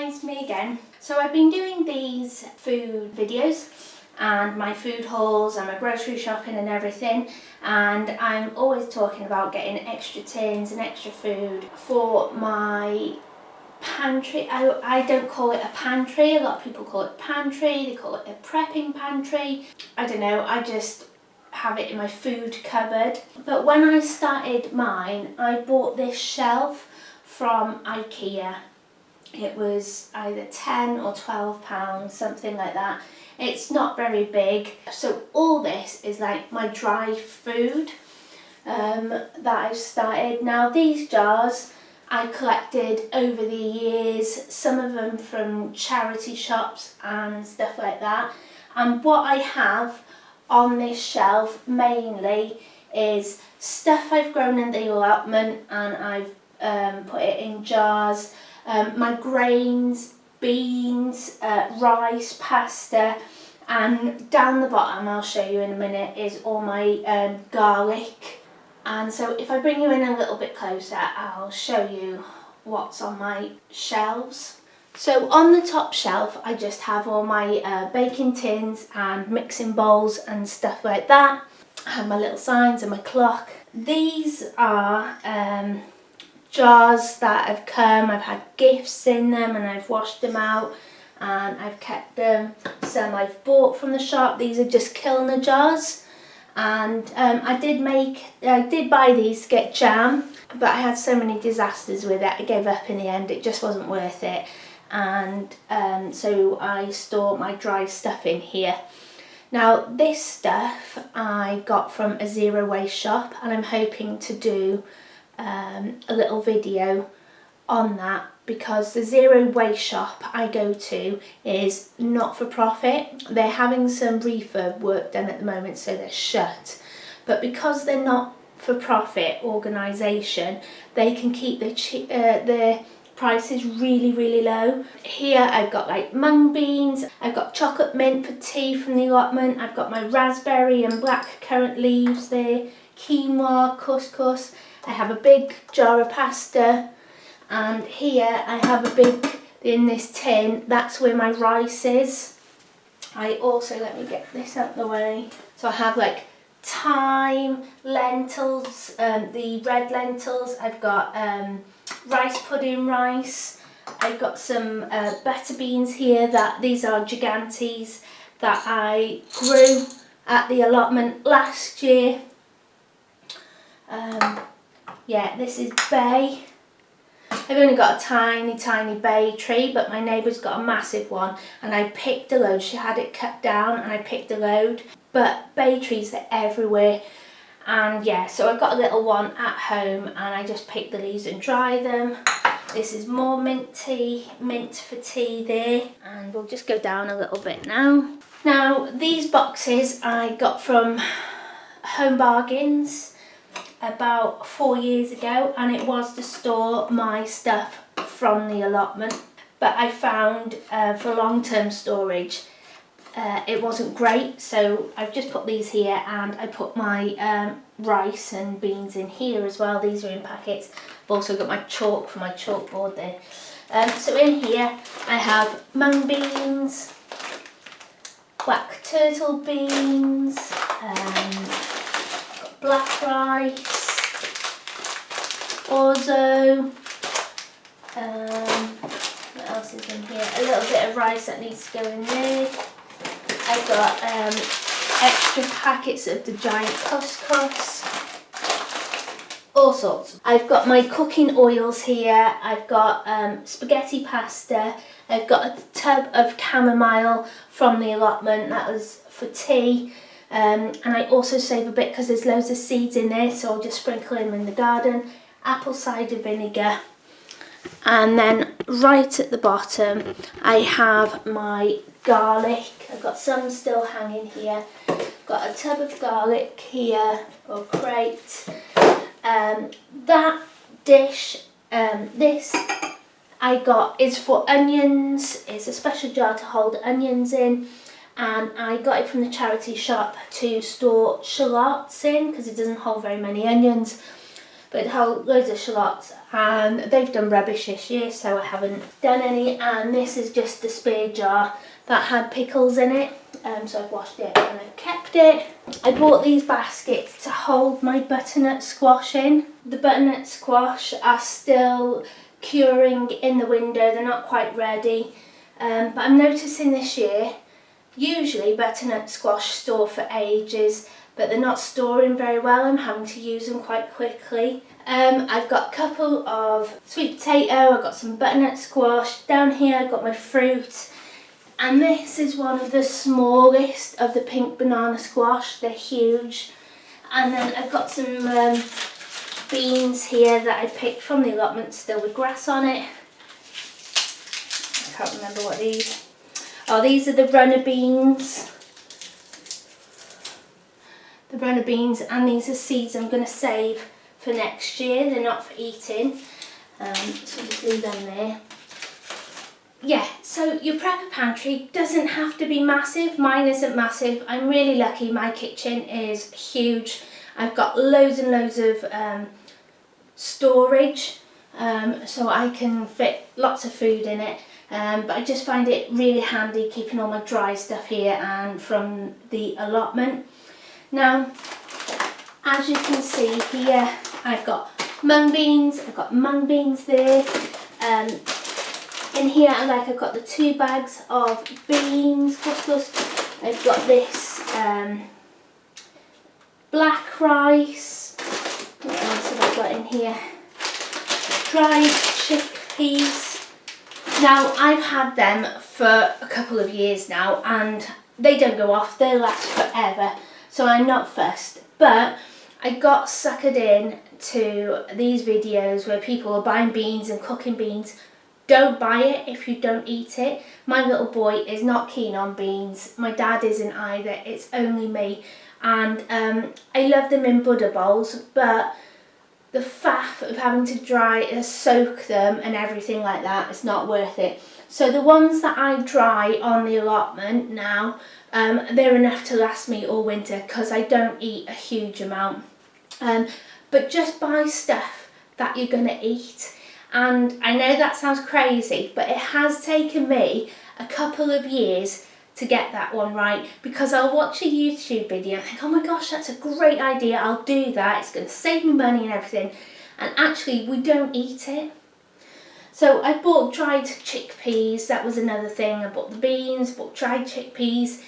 guys, me again. So I've been doing these food videos and my food hauls and my grocery shopping and everything, and I'm always talking about getting extra tins and extra food for my pantry. I don't call it a pantry, a lot of people call it pantry, they call it a prepping pantry. I don't know, I just have it in my food cupboard. But when I started mine, I bought this shelf from IKEA. It was either £10 or £12, something like that. It's not very big. So all this is like my dry food that I've started. Now these jars I collected over the years, some of them from charity shops and stuff like that. And what I have on this shelf mainly is stuff I've grown in the allotment and I've put it in jars. My grains, beans, rice, pasta, and down the bottom, I'll show you in a minute, is all my garlic. And so if I bring you in a little bit closer, I'll show you what's on my shelves. So on the top shelf, I just have all my baking tins and mixing bowls and stuff like that. I have my little signs and my clock. These are jars that have come, I've had gifts in them and I've washed them out and I've kept them. Some I've bought from the shop. These are just Kilner jars, and I did buy these to get jam, but I had so many disasters with it I gave up in the end. It just wasn't worth it, and so I store my dry stuff in here. Now this stuff I got from a zero waste shop, and I'm hoping to do a little video on that, because the zero waste shop I go to is not for profit. They're having some refurb work done at the moment, so they're shut, but because they're not for profit organisation, they can keep their prices really low. Here I've got like mung beans, I've got chocolate mint for tea from the allotment, I've got my raspberry and black currant leaves there, quinoa, couscous. I have a big jar of pasta, and here I have a big, in this tin, that's where my rice is. I also, let me get this out of the way. So I have like thyme, lentils, the red lentils, I've got rice pudding rice, I've got some butter beans here, these are gigantes that I grew at the allotment last year. Yeah, this is bay. I've only got a tiny bay tree, but my neighbour's got a massive one, and I picked a load. She had it cut down and I picked a load, but bay trees are everywhere. And yeah, so I've got a little one at home and I just pick the leaves and dry them. This is more mint for tea there, and we'll just go down a little bit now. Now these boxes I got from Home Bargains about 4 years ago, and it was to store my stuff from the allotment, but I found for long-term storage it wasn't great, so I've just put these here, and I put my rice and beans in here as well. These are in packets. I've also got my chalk for my chalkboard there. So in here I have mung beans, black turtle beans, black rice, orzo, what else is in here? A little bit of rice that needs to go in there. I've got extra packets of the giant couscous, all sorts. I've got my cooking oils here, I've got spaghetti pasta, I've got a tub of chamomile from the allotment, that was for tea. And I also save a bit because there's loads of seeds in there, so I'll just sprinkle them in the garden. Apple cider vinegar. And then right at the bottom I have my garlic. I've got some still hanging here. Got a tub of garlic here, or crate. That dish, this I got is for onions. It's a special jar to hold onions in. And I got it from the charity shop to store shallots in, because it doesn't hold very many onions. but it held loads of shallots, and they've done rubbish this year, so I haven't done any. And this is just a spare jar that had pickles in it, so I've washed it and I've kept it. I bought these baskets to hold my butternut squash in. The butternut squash are still curing in the window, they're not quite ready, but I'm noticing this year, usually butternut squash store for ages, but they're not storing very well. I'm having to use them quite quickly. I've got a couple of sweet potato, I've got some butternut squash. Down here I've got my fruit, and this is one of the smallest of the pink banana squash. They're huge. And then I've got some beans here that I picked from the allotment, still with grass on it. I can't remember what these. Oh, these are the runner beans. The runner beans, and these are seeds I'm going to save for next year. They're not for eating, so just leave them there. Yeah, so your prepper pantry doesn't have to be massive. Mine isn't massive. I'm really lucky. My kitchen is huge. I've got loads and loads of storage, so I can fit lots of food in it. But I just find it really handy keeping all my dry stuff here and from the allotment. Now, as you can see here, I've got mung beans. I've got mung beans there. In here, I've got the 2 bags of beans, couscous. I've got this black rice. What else have I got in here? Dried chickpeas. Now, I've had them for a couple of years now, and they don't go off. They last forever, so I'm not fussed. But I got suckered in to these videos where people are buying beans and cooking beans. Don't buy it if you don't eat it. My little boy is not keen on beans. My dad isn't either. It's only me. And I love them in Buddha bowls, but the faff of having to soak them and everything like that, it's not worth it. So the ones that I dry on the allotment now, they're enough to last me all winter because I don't eat a huge amount. But just buy stuff that you're going to eat. And I know that sounds crazy, but it has taken me a couple of years to get that one right, because I'll watch a YouTube video and think, oh my gosh, that's a great idea, I'll do that, it's going to save me money and everything, and actually we don't eat it. So I bought dried chickpeas, that was another thing. I bought the beans, bought dried chickpeas,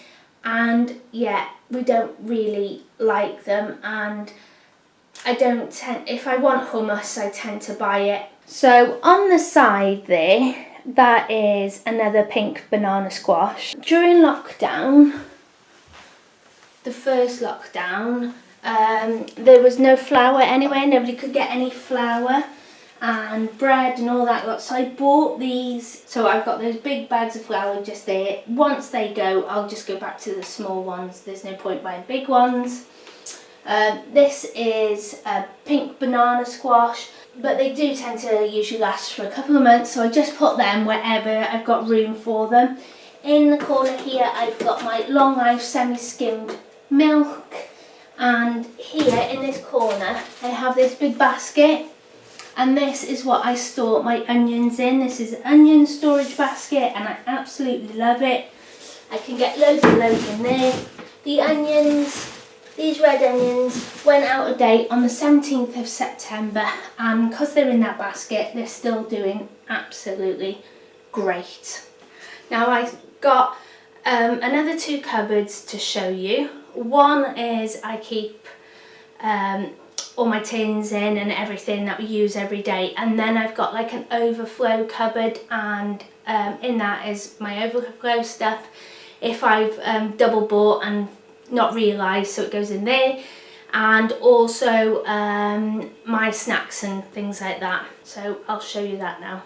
and yeah, we don't really like them, and if I want hummus, I tend to buy it. So on the side there, that is another pink banana squash. During lockdown, the first lockdown, there was no flour anywhere. Nobody could get any flour and bread and all that lot. So I bought these. So I've got those big bags of flour just there. Once they go, I'll just go back to the small ones. There's no point buying big ones. This is a pink banana squash, but they do tend to usually last for a couple of months, so I just put them wherever I've got room for them. In the corner here I've got my long life semi-skimmed milk, and here in this corner I have this big basket, and this is what I store my onions in. This is an onion storage basket and I absolutely love it. I can get loads and loads in there. The onions, these red onions, went out of date on the 17th of September, and because they're in that basket, they're still doing absolutely great. Now I've got another 2 cupboards to show you. One is I keep all my tins in and everything that we use every day, and then I've got like an overflow cupboard, and in that is my overflow stuff if I've double bought and not realised, so it goes in there, and also my snacks and things like that. So I'll show you that now.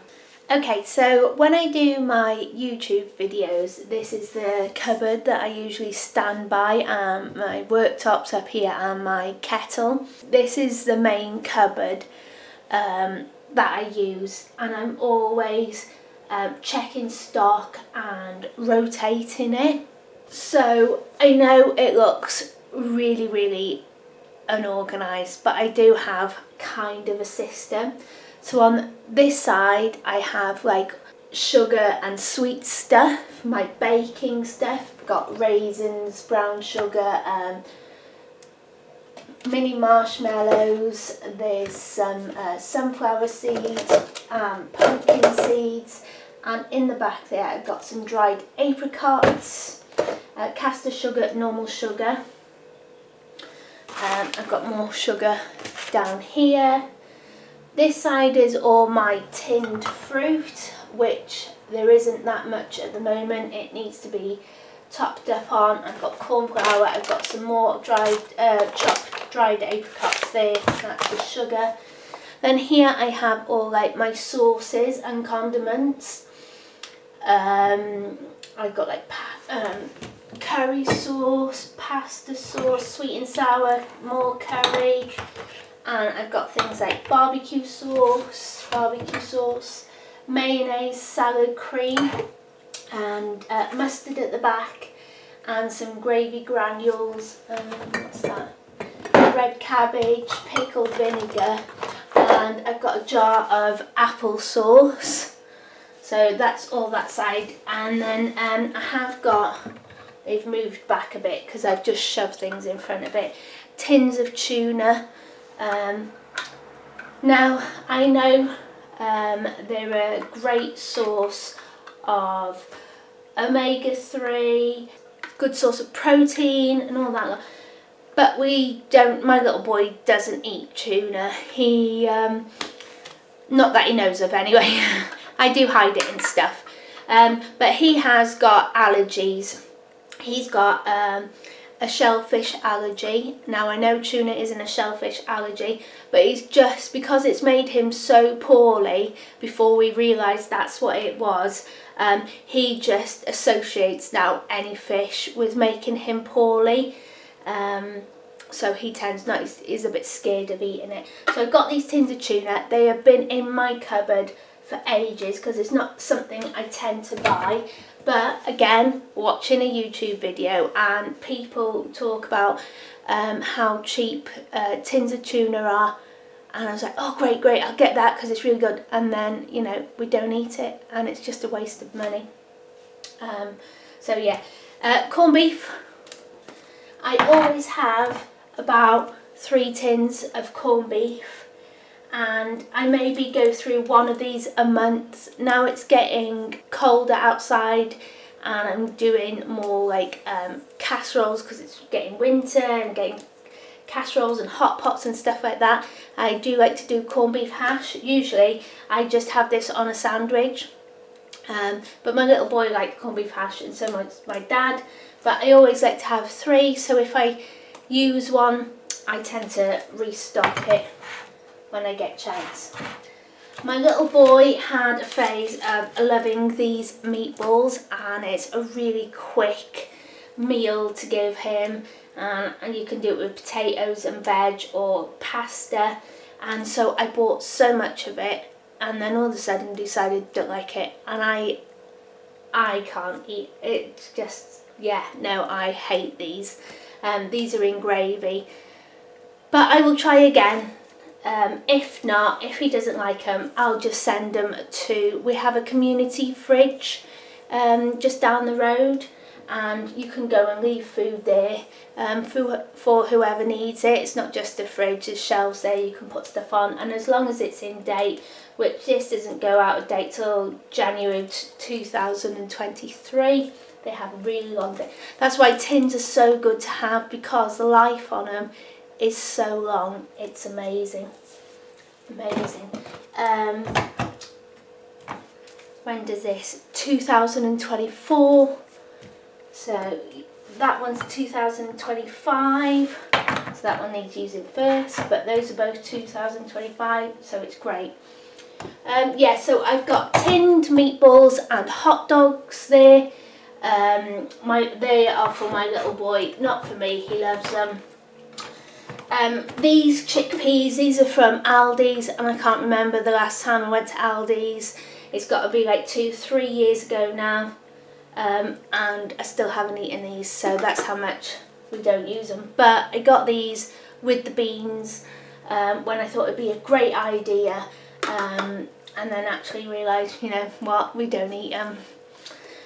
Okay, so when I do my YouTube videos, this is the cupboard that I usually stand by. My worktops up here and my kettle. This is the main cupboard that I use, and I'm always checking stock and rotating it. So I know it looks really unorganised, but I do have kind of a system. So on this side I have like sugar and sweet stuff, my baking stuff. I've got raisins, brown sugar, mini marshmallows, there's some sunflower seeds, pumpkin seeds, and in the back there I've got some dried apricots, caster sugar, normal sugar. I've got more sugar down here. This side is all my tinned fruit, which there isn't that much at the moment. It needs to be topped up on. I've got corn flour, I've got some more chopped dried apricots there, that's the sugar. Then here I have all like my sauces and condiments. I've got like curry sauce, pasta sauce, sweet and sour, more curry, and I've got things like barbecue sauce, mayonnaise, salad cream, and mustard at the back, and some gravy granules, what's that? Red cabbage, pickled vinegar, and I've got a jar of apple sauce. So that's all that side, and then I have got, they've moved back a bit because I've just shoved things in front of it, tins of tuna. Now I know they're a great source of omega-3, good source of protein and all that, but we don't, my little boy doesn't eat tuna. He, not that he knows of anyway, I do hide it and stuff, but he has got allergies. He's got a shellfish allergy. Now I know tuna isn't a shellfish allergy, but he's just, because it's made him so poorly before we realised that's what it was, he just associates now any fish with making him poorly. So he tends not, he's a bit scared of eating it. So I've got these tins of tuna. They have been in my cupboard for ages because it's not something I tend to buy. But again, watching a YouTube video and people talk about how cheap tins of tuna are, and I was like, oh great, I'll get that because it's really good, and then, you know, we don't eat it and it's just a waste of money. So yeah, corned beef. I always have about 3 tins of corned beef, and I maybe go through one of these a month. Now it's getting colder outside and I'm doing more like casseroles because it's getting winter, and getting casseroles and hot pots and stuff like that. I do like to do corned beef hash. Usually I just have this on a sandwich, but my little boy liked corned beef hash and so my dad, but I always like to have 3, so if I use one I tend to restock it when I get a chance. My little boy had a phase of loving these meatballs, and it's a really quick meal to give him, and you can do it with potatoes and veg or pasta, and so I bought so much of it and then all of a sudden decided don't like it, and I can't eat it. It's just, yeah, no, I hate these. These are in gravy, but I will try again. If not, if he doesn't like them, I'll just send them to, we have a community fridge just down the road, and you can go and leave food there for whoever needs it. It's not just a fridge, there's shelves there you can put stuff on, and as long as it's in date, which this doesn't go out of date till January 2023, they have a really long day. That's why tins are so good to have, because the life on them is so long. It's amazing. When does this? 2024. So that one's 2025. So that one needs using first, but those are both 2025, so it's great. Yeah, so I've got tinned meatballs and hot dogs there. They are for my little boy, not for me, he loves them. These chickpeas, these are from Aldi's, and I can't remember the last time I went to Aldi's. It's got to be like 2-3 years ago now, and I still haven't eaten these, so that's how much we don't use them. But I got these with the beans when I thought it'd be a great idea, and then actually realised, you know what, we don't eat them.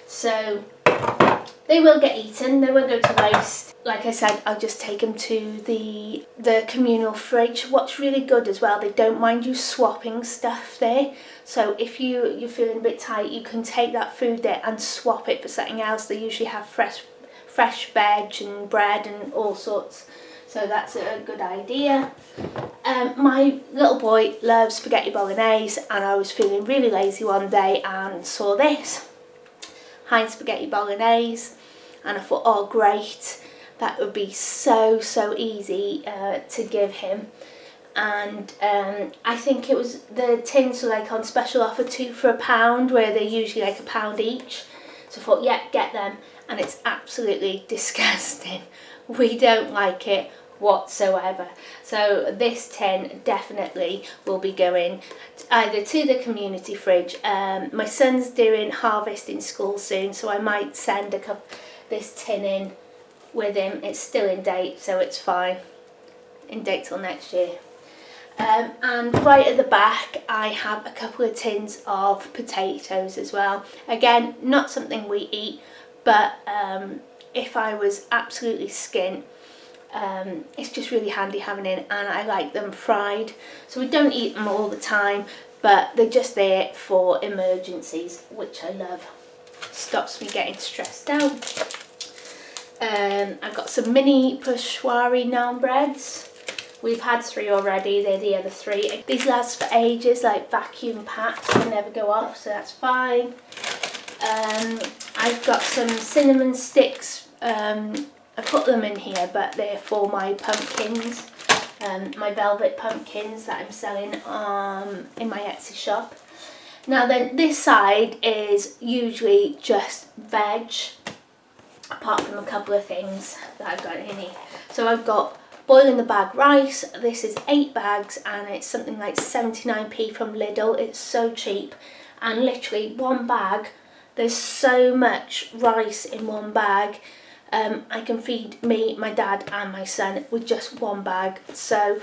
So they will get eaten, they won't go to waste. Like I said, I'll just take them to the communal fridge. What's really good as well, they don't mind you swapping stuff there. So if you're feeling a bit tight, you can take that food there and swap it for something else. They usually have fresh veg and bread and all sorts. So that's a good idea. My little boy loves spaghetti bolognese, and I was feeling really lazy one day and saw this. Heinz spaghetti bolognese, and I thought, oh great, that would be so easy to give him. And I think it was, the tins were like on special offer, 2 for £1, where they're usually like £1 each. So I thought, yeah, get them. And it's absolutely disgusting. We don't like it whatsoever. So this tin definitely will be going either to the community fridge. My son's doing harvest in school soon, so I might send this tin in with him. It's still in date, so it's fine. In date till next year. And right at the back I have a couple of tins of potatoes as well. Again, not something we eat, but if I was absolutely skint, it's just really handy having it, and I like them fried. So we don't eat them all the time, but they're just there for emergencies, which I love. Stops me getting stressed out. I've got some mini pochoiry naan breads. We've had 3 already, they're the other 3. These last for ages, like vacuum packed, they never go off, so that's fine. I've got some cinnamon sticks. I put them in here, but they're for my pumpkins, my velvet pumpkins that I'm selling in my Etsy shop. Now then, this side is usually just veg, apart from a couple of things that I've got in here. So I've got boil in the bag rice. This is 8 bags, and it's something like 79p from Lidl. It's so cheap, and literally one bag, there's so much rice in one bag. I can feed me, my dad and my son with just one bag, so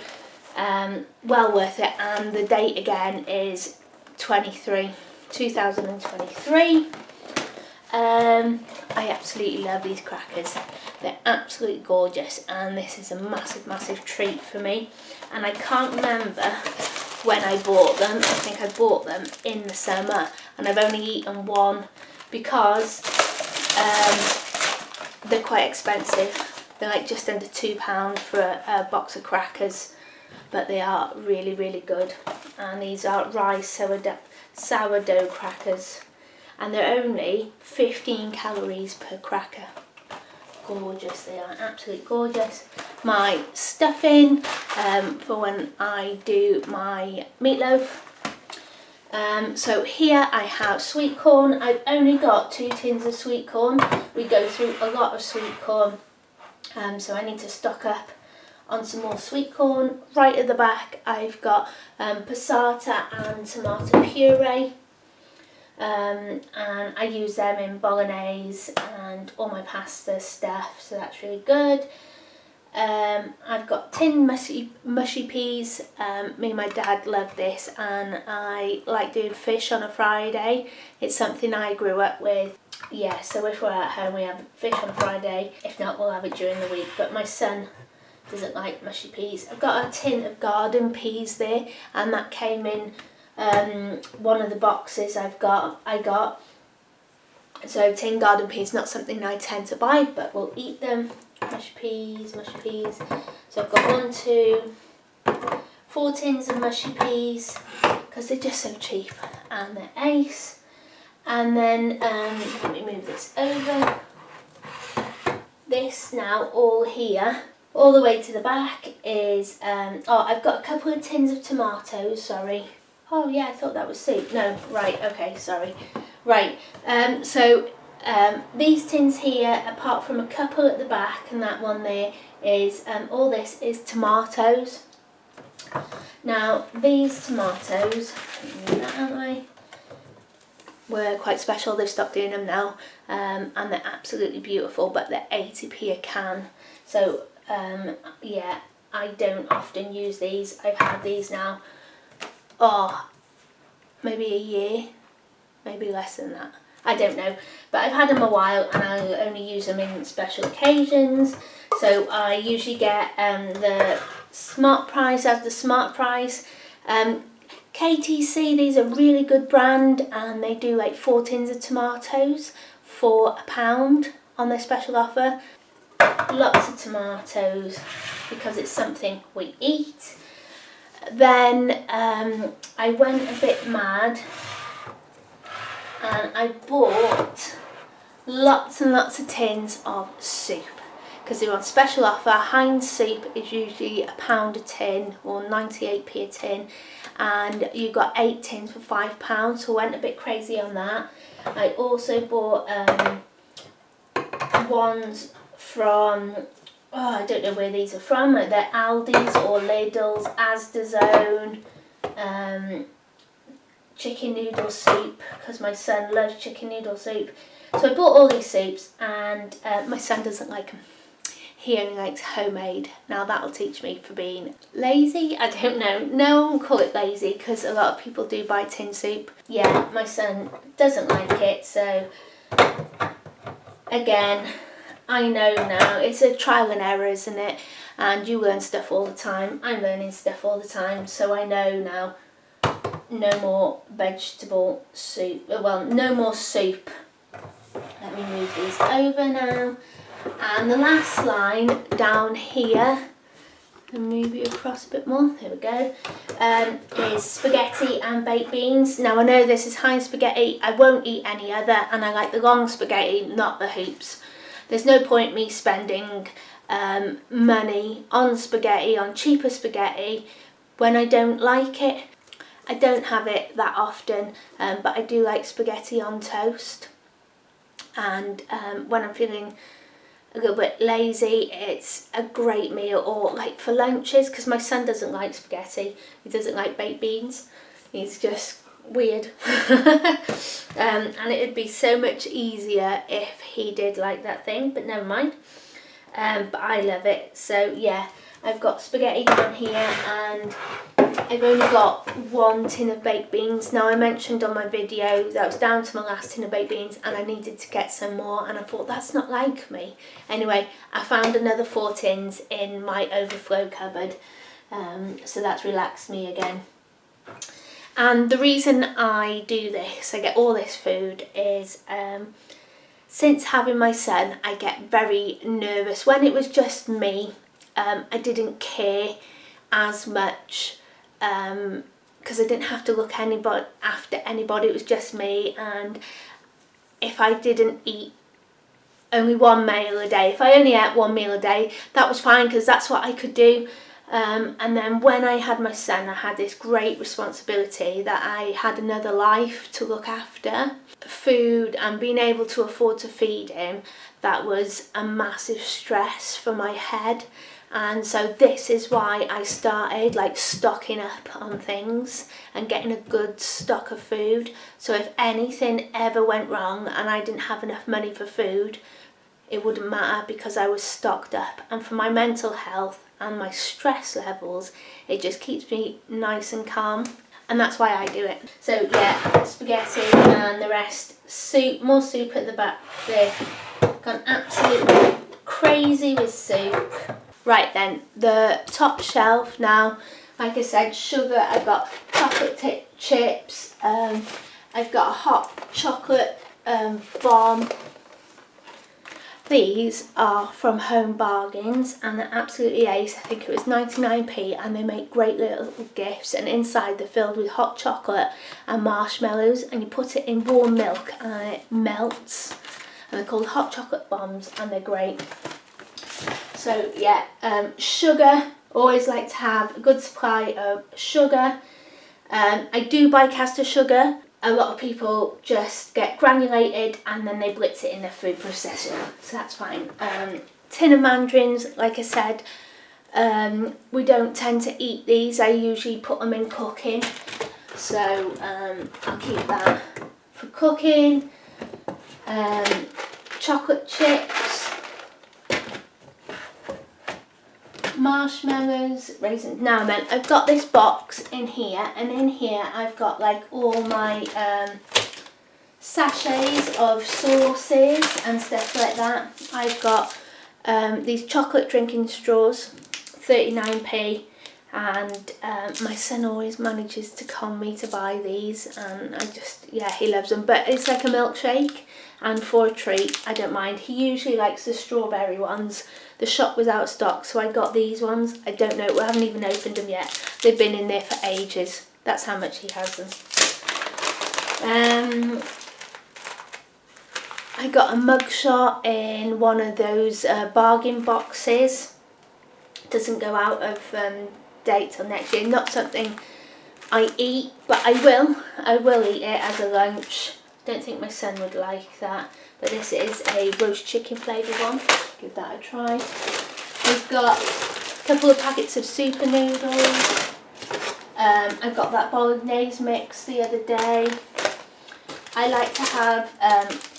well worth it. And the date again is 2023. I absolutely love these crackers. They're absolutely gorgeous, and this is a massive treat for me. And I can't remember when I bought them. I think I bought them in the summer, and I've only eaten one because they're quite expensive. They're like just under £2 for a box of crackers, but they are really good. And these are rice sourdough crackers, and they're only 15 calories per cracker. Gorgeous, they are absolutely gorgeous. My stuffing for when I do my meatloaf. So here I have sweet corn. I've only got 2 tins of sweet corn. We go through a lot of sweet corn, so I need to stock up on some more sweet corn. Right at the back I've got passata and tomato puree, and I use them in bolognese and all my pasta stuff, so that's really good. I've got tin mushy peas. Me and my dad love this, and I like doing fish on a Friday. It's something I grew up with. Yeah, so if we're at home we have fish on a Friday. If not, we'll have it during the week, but my son doesn't like mushy peas. I've got a tin of garden peas there, and that came in one of the boxes I got. So tin garden peas, not something I tend to buy, but we'll eat them. Mushy peas. So I've got 1, 2, 4 tins of mushy peas, because they're just so cheap, and they're ace. And then let me move this over. This now all here, all the way to the back is I've got a couple of tins of tomatoes, sorry. Oh yeah, I thought that was soup. No, right, okay, sorry. Right, these tins here, apart from a couple at the back and that one there, is all this is tomatoes. Now these tomatoes, move that out of the way, were quite special. They've stopped doing them now, and they're absolutely beautiful, but they're 80p a can. So yeah, I don't often use these. I've had these now, maybe a year, maybe less than that. I don't know, but I've had them a while and I only use them in special occasions. So I usually get the Smart Price as the Smart Price. KTC, these are really good brand, and they do like 4 tins of tomatoes for £1 on their special offer. Lots of tomatoes because it's something we eat. Then I went a bit mad and I bought lots and lots of tins of soup because they're on special offer. Heinz soup is usually £1 a tin or 98p a tin, and you got 8 tins for £5, so I went a bit crazy on that. I also bought ones from, I don't know where these are from, they're Aldi's or Lidl's, Asda Zone, chicken noodle soup, because my son loves chicken noodle soup. So I bought all these soups, and my son doesn't like them. He only likes homemade. Now that'll teach me for being lazy. I don't know. No one will call it lazy because a lot of people do buy tin soup. Yeah, my son doesn't like it. So again, I know now. It's a trial and error, isn't it? And you learn stuff all the time. I'm learning stuff all the time. So I know now. No more vegetable soup. Well, no more soup. Let me move these over now. And the last line down here, and move you across a bit more, there we go, is spaghetti and baked beans. Now I know this is Heinz spaghetti, I won't eat any other, and I like the long spaghetti, not the hoops. There's no point me spending money on spaghetti, on cheaper spaghetti, when I don't like it. I don't have it that often, but I do like spaghetti on toast. And when I'm feeling a little bit lazy, it's a great meal. Or like for lunches, because my son doesn't like spaghetti, he doesn't like baked beans, he's just weird. And it'd be so much easier if he did like that thing, but never mind. But I love it. So yeah, I've got spaghetti down here, and I've only got 1 tin of baked beans. Now I mentioned on my video that I was down to my last tin of baked beans and I needed to get some more, and I thought that's not like me. Anyway, I found another 4 tins in my overflow cupboard, so that's relaxed me again. And the reason I do this, I get all this food, is since having my son I get very nervous. When it was just me, I didn't care as much, because I didn't have to look after anybody, it was just me. And if I didn't eat only 1 meal a day, if I only ate 1 meal a day, that was fine because that's what I could do. And then when I had my son, I had this great responsibility that I had another life to look after. Food and being able to afford to feed him, that was a massive stress for my head. And so this is why I started like stocking up on things and getting a good stock of food. So if anything ever went wrong and I didn't have enough money for food, it wouldn't matter because I was stocked up. And for my mental health and my stress levels, it just keeps me nice and calm. And that's why I do it. So yeah, spaghetti and the rest, soup, more soup at the back there. Gone absolutely crazy with soup. Right then, the top shelf now, like I said, sugar, I've got chocolate chips, I've got a hot chocolate bomb. These are from Home Bargains and they're absolutely ace. I think it was 99p, and they make great little gifts, and inside they're filled with hot chocolate and marshmallows, and you put it in warm milk and it melts, and they're called hot chocolate bombs and they're great. So yeah, sugar, always like to have a good supply of sugar. I do buy caster sugar. A lot of people just get granulated and then they blitz it in their food processor, so that's fine. Tin of mandarins, like I said, we don't tend to eat these. I usually put them in cooking, so I'll keep that for cooking. Chocolate chips. marshmallows, raisins. Now then, I've got this box in here, and in here I've got like all my sachets of sauces and stuff like that. I've got these chocolate drinking straws, 39p, and my son always manages to con me to buy these, and yeah, he loves them. But it's like a milkshake, and for a treat, I don't mind. He usually likes the strawberry ones. The shop was out of stock, so I got these ones. I don't know, we haven't even opened them yet. They've been in there for ages. That's how much he has them. I got a mugshot in one of those bargain boxes. Doesn't go out of date till next year. Not something I eat, but I will eat it as a lunch. Don't think my son would like that, but this is a roast chicken flavoured one. Give that a try. We've got a couple of packets of super noodles. I got that Bolognese mix the other day. I like to have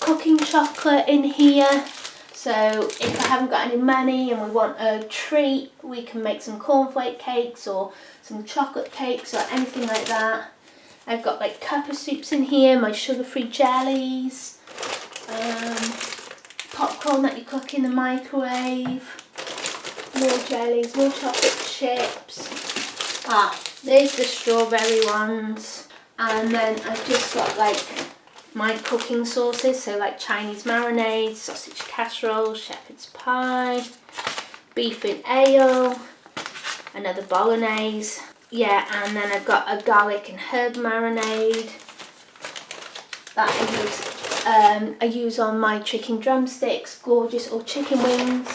cooking chocolate in here, so if I haven't got any money and we want a treat, we can make some cornflake cakes or some chocolate cakes or anything like that. I've got like cup of soups in here, my sugar-free jellies, popcorn that you cook in the microwave, more jellies, more chocolate chips. There's the strawberry ones. And then I've just got like my cooking sauces, so like Chinese marinade, sausage casserole, shepherd's pie, beef in ale, another bolognese. Yeah, and then I've got a garlic and herb marinade that I use on my chicken drumsticks, gorgeous, or chicken wings.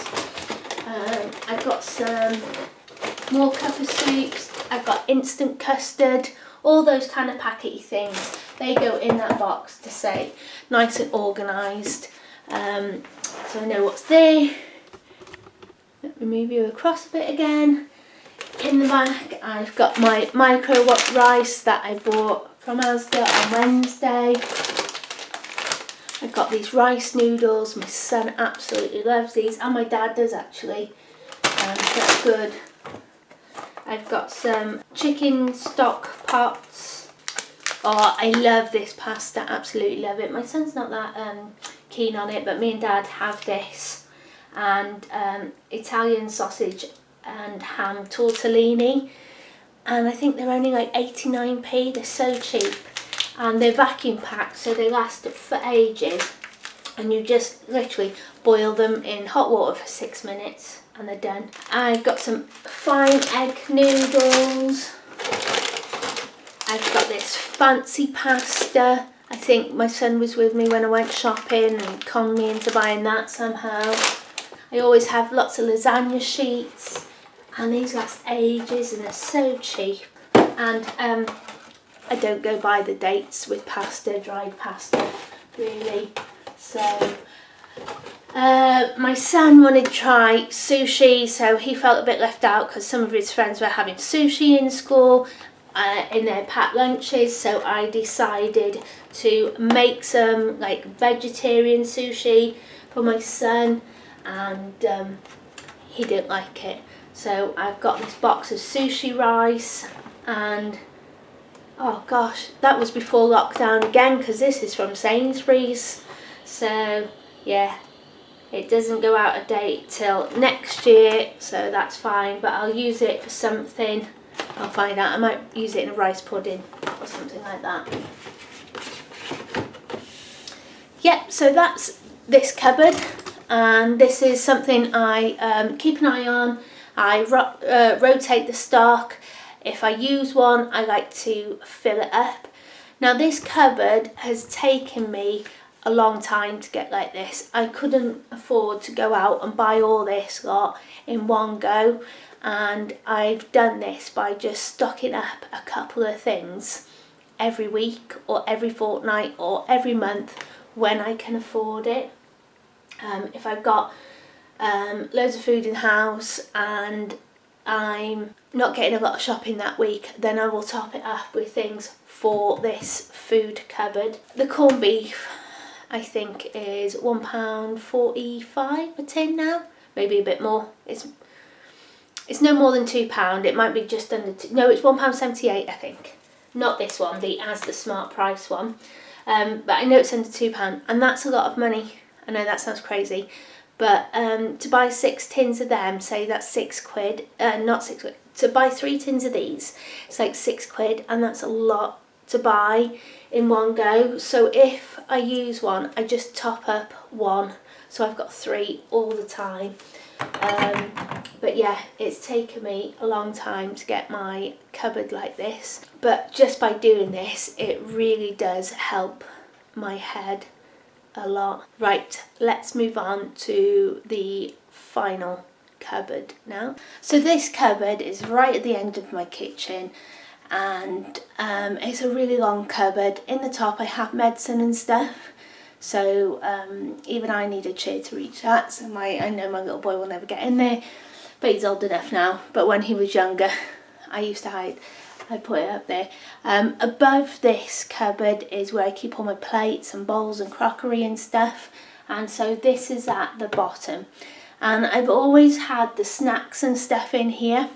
I've got some more cup of soups. I've got instant custard, all those kind of packety things. They go in that box to say nice and organised. So I know what's there. Let me move you across a bit again. In the back, I've got my micro rice that I bought from Asda on Wednesday. I've got these rice noodles. My son absolutely loves these, and my dad does actually. That's good. I've got some chicken stock pots. Oh, I love this pasta, absolutely love it. My son's not that keen on it, but me and Dad have this. And Italian sausage and ham tortellini, and I think they're only like 89p. They're so cheap, and they're vacuum packed, so they last for ages, and you just literally boil them in hot water for 6 minutes and they're done. I've got some fine egg noodles. I've got this fancy pasta. I think my son was with me when I went shopping and conned me into buying that somehow. I always have lots of lasagna sheets, and these last ages and they're so cheap. And I don't go by the dates with pasta, dried pasta, really. So my son wanted to try sushi, so he felt a bit left out because some of his friends were having sushi in school in their packed lunches. So I decided to make some like vegetarian sushi for my son, and he didn't like it. So I've got this box of sushi rice, and oh gosh, that was before lockdown again, because this is from Sainsbury's. So yeah, it doesn't go out of date till next year, so that's fine, but I'll use it for something. I'll find out. I might use it in a rice pudding or something like that. Yep, so that's this cupboard, and this is something I keep an eye on. I rotate the stock. If I use one, I like to fill it up. Now this cupboard has taken me a long time to get like this. I couldn't afford to go out and buy all this lot in one go, and I've done this by just stocking up a couple of things every week or every fortnight or every month when I can afford it. If I've got loads of food in the house and I'm not getting a lot of shopping that week, then I will top it up with things for this food cupboard. The corned beef, I think, is £1.45 a tin now, maybe a bit more. It's no more than £2. It might be just under no, it's £1.78, I think. Not this one, the Smart Price one. But I know it's under £2, and that's a lot of money. I know that sounds crazy, but to buy 6 tins of them, say that's £6, not £6. To buy 3 tins of these, it's like £6, and that's a lot to buy in one go. So if I use one, I just top up one, so I've got 3 all the time. But yeah, it's taken me a long time to get my cupboard like this, but just by doing this, it really does help my head a lot. Right, let's move on to the final cupboard now. So this cupboard is right at the end of my kitchen, and it's a really long cupboard. In the top I have medicine and stuff, so even I need a chair to reach that, so I know my little boy will never get in there, but he's old enough now. But when he was younger, I used to hide. I put it up there. Above this cupboard is where I keep all my plates and bowls and crockery and stuff, and so this is at the bottom. And I've always had the snacks and stuff in here.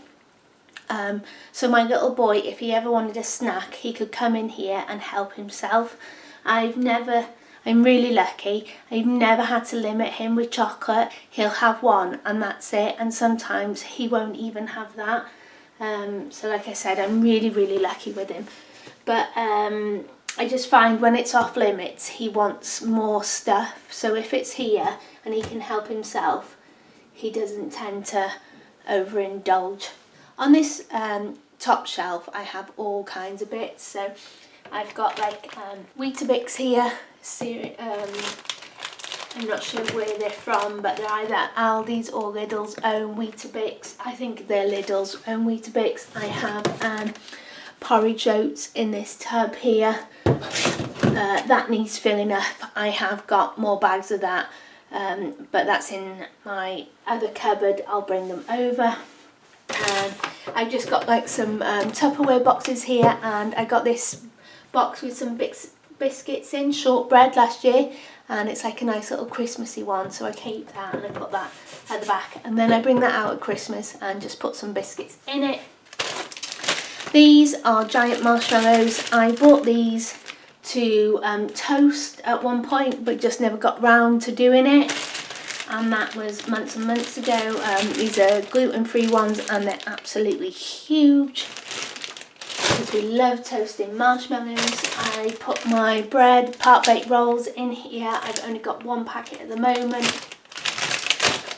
So my little boy, if he ever wanted a snack, he could come in here and help himself. I'm really lucky. I've never had to limit him with chocolate. He'll have one and that's it, and sometimes he won't even have that. So like I said, I'm really, really lucky with him. But I just find when it's off limits, he wants more stuff. So if it's here and he can help himself, he doesn't tend to overindulge. On this top shelf, I have all kinds of bits. So I've got like Weetabix here. I'm not sure where they're from, but they're either Aldi's or Lidl's own Weetabix. I think they're Lidl's own Weetabix. I have porridge oats in this tub here. That needs filling up. I have got more bags of that, but that's in my other cupboard. I'll bring them over. I've just got like some Tupperware boxes here, and I got this box with some biscuits in, shortbread, last year, and it's like a nice little Christmassy one, so I keep that and I put that at the back, and then I bring that out at Christmas and just put some biscuits in it. These are giant marshmallows. I bought these to toast at one point, but just never got round to doing it, and that was months and months ago. These are gluten-free ones, and they're absolutely huge because we love toasting marshmallows. I put my bread, part-baked rolls in here. I've only got 1 packet at the moment.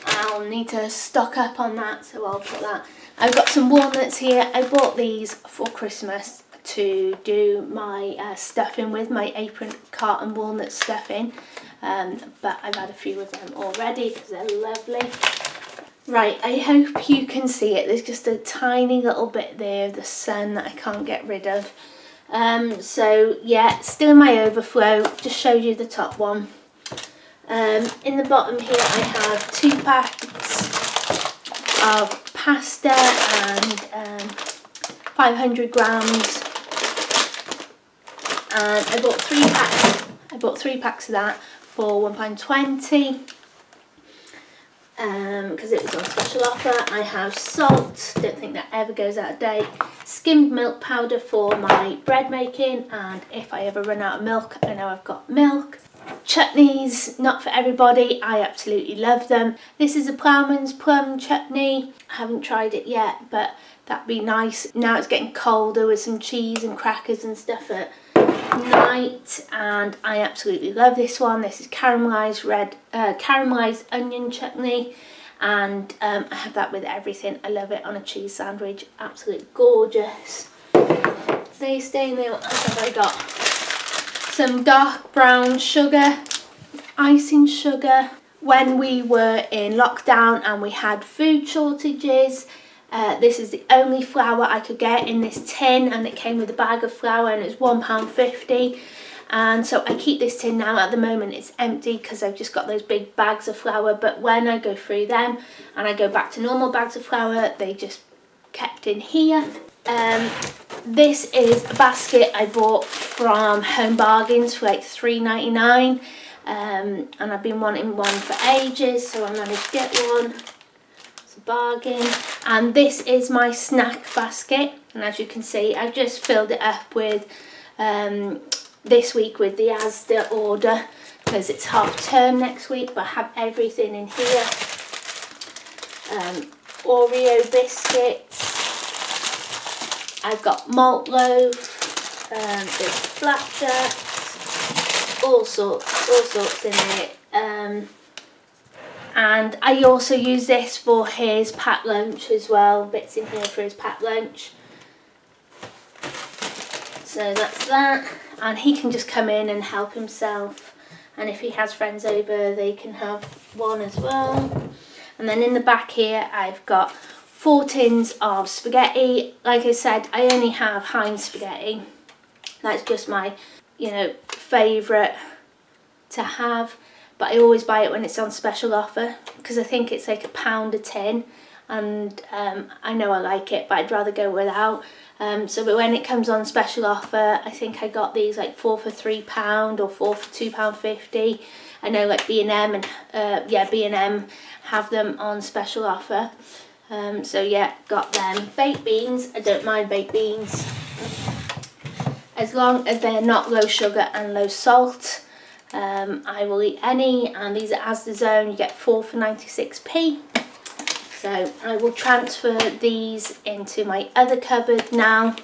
I'll need to stock up on that, so I'll put that. I've got some walnuts here. I bought these for Christmas to do my stuffing with, my apricot and walnut stuffing, but I've had a few of them already because they're lovely. Right, I hope you can see it. There's just a tiny little bit there of the sun that I can't get rid of. So yeah, still in my overflow. Just showed you the top one. In the bottom here I have 2 packs of pasta and 500 grams. And I bought 3 packs. I bought 3 packs of that for £1.20. Because it was on special offer. I have salt, don't think that ever goes out of date, skimmed milk powder for my bread making, and if I ever run out of milk, I know I've got milk. Chutneys, not for everybody, I absolutely love them. This is a Ploughman's plum chutney. I haven't tried it yet, but that'd be nice. Now it's getting colder with some cheese and crackers and stuff at night, and I absolutely love this one. This is caramelized onion chutney, and I have that with everything. I love it on a cheese sandwich. Absolutely gorgeous. Stay in there. What else have I got? Some dark brown sugar, icing sugar. When we were in lockdown and we had food shortages, this is the only flour I could get in this tin, and it came with a bag of flour, and it's £1.50. And so I keep this tin now. At the moment it's empty because I've just got those big bags of flour, but when I go through them and I go back to normal bags of flour, they just kept in here. This is a basket I bought from Home Bargains for like £3.99, and I've been wanting one for ages, so I managed to get one. It's a bargain. And this is my snack basket, and as you can see I've just filled it up with this week with the Asda order because it's half term next week, but I have everything in here. Oreo biscuits, I've got malt loaf, there's flapjacks, all sorts in it. And I also use this for his packed lunch as well, bits in here for his packed lunch. So that's that, and he can just come in and help himself, and if he has friends over they can have one as well. And then in the back here I've got 4 tins of spaghetti. Like I said, I only have Heinz spaghetti. That's just my, favourite to have. But I always buy it when it's on special offer because I think it's like £1 a tin, and I know I like it, but I'd rather go without. But when it comes on special offer, I think I got these like 4 for £3 or 4 for £2.50. I know like B&M and B&M have them on special offer. Got them. Baked beans, I don't mind baked beans as long as they're not low sugar and low salt. I will eat any, and these are Asda Zone, you get 4 for 96p. So I will transfer these into my other cupboard now,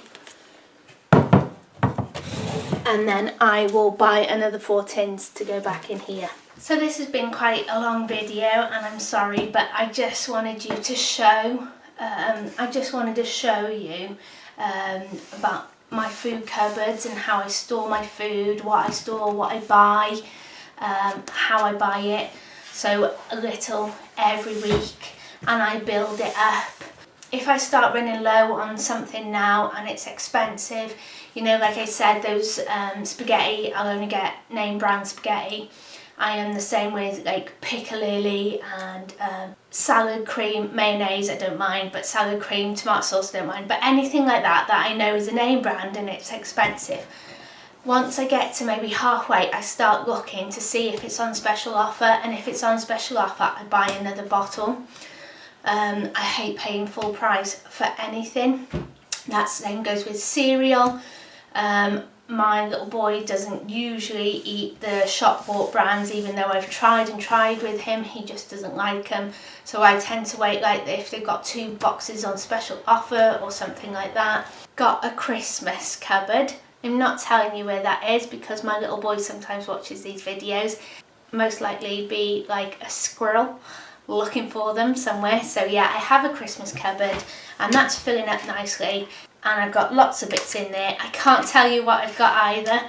and then I will buy another 4 tins to go back in here. So this has been quite a long video, and I'm sorry, but I just wanted you to show, about my food cupboards and how I store my food, what I store, what I buy, how I buy it. So a little every week, and I build it up. If I start running low on something now and it's expensive, like I said, those spaghetti, I'll only get name brand spaghetti. I am the same with like piccalilli and salad cream, mayonnaise I don't mind, but salad cream, tomato sauce I don't mind. But anything like that I know is a name brand and it's expensive. Once I get to maybe halfway, I start looking to see if it's on special offer, and if it's on special offer I buy another bottle. I hate paying full price for anything. That same goes with cereal. My little boy doesn't usually eat the shop bought brands, even though I've tried with him, he just doesn't like them. So I tend to wait, like if they've got 2 boxes on special offer or something like that. Got a Christmas cupboard. I'm not telling you where that is because my little boy sometimes watches these videos. Most likely be like a squirrel looking for them somewhere. So yeah, I have a Christmas cupboard, and that's filling up nicely. And I've got lots of bits in there. I can't tell you what I've got either,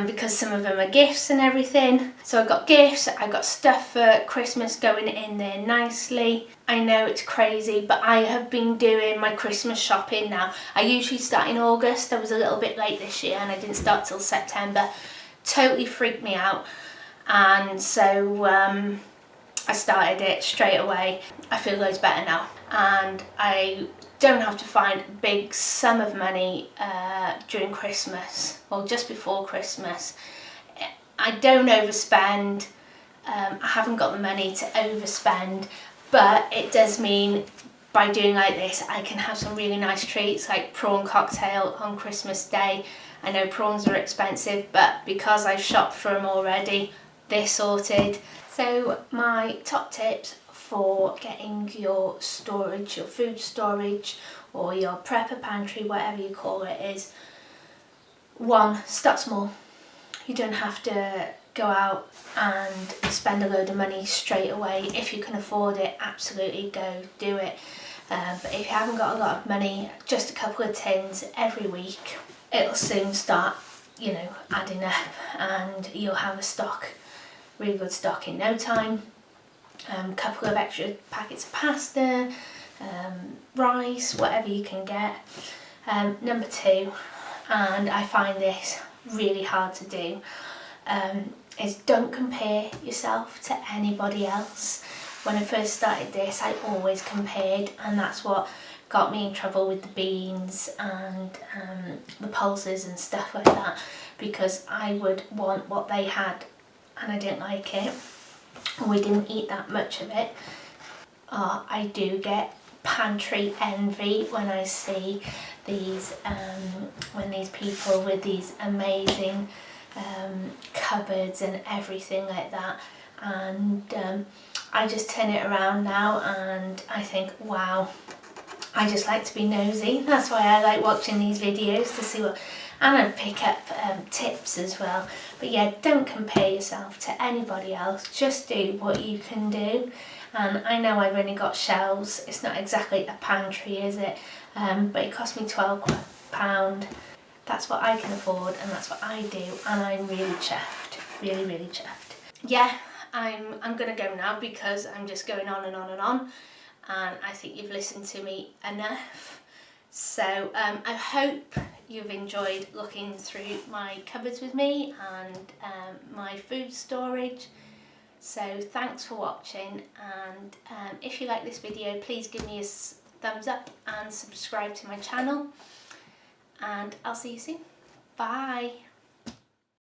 because some of them are gifts and everything. So I've got gifts, I've got stuff for Christmas going in there nicely. I know it's crazy, but I have been doing my Christmas shopping now. I usually start in August. I was a little bit late this year and I didn't start till September. Totally freaked me out. And so I started it straight away. I feel loads better now. And I don't have to find a big sum of money during Christmas or just before Christmas. I don't overspend. I haven't got the money to overspend, but it does mean by doing like this I can have some really nice treats like prawn cocktail on Christmas Day. I know prawns are expensive, but because I've shopped for them already, they're sorted. So my top tips for getting your storage, your food storage, or your prepper pantry, whatever you call it, is 1, start small. You don't have to go out and spend a load of money straight away. If you can afford it, absolutely go do it. But if you haven't got a lot of money, just a couple of tins every week, it'll soon start, adding up, and you'll have a stock, really good stock in no time. Couple of extra packets of pasta, rice, whatever you can get. Number 2, and I find this really hard to do, is don't compare yourself to anybody else. When I first started this, I always compared, and that's what got me in trouble with the beans and the pulses and stuff like that, because I would want what they had and I didn't like it. We didn't eat that much of it. I do get pantry envy when I see these people with these amazing cupboards and everything like that, and I just turn it around now and I think, wow, I just like to be nosy. That's why I like watching these videos, to see what, and I pick up tips as well. But yeah, don't compare yourself to anybody else, just do what you can do. And I know I've only got shelves, it's not exactly a pantry, is it? But it cost me £12. That's what I can afford and that's what I do, and I'm really chuffed, really, really chuffed. Yeah, I'm gonna go now because I'm just going on and on and on, and I think you've listened to me enough. So I hope you've enjoyed looking through my cupboards with me and my food storage. So thanks for watching, and if you like this video, please give me a thumbs up and subscribe to my channel, and I'll see you soon. Bye.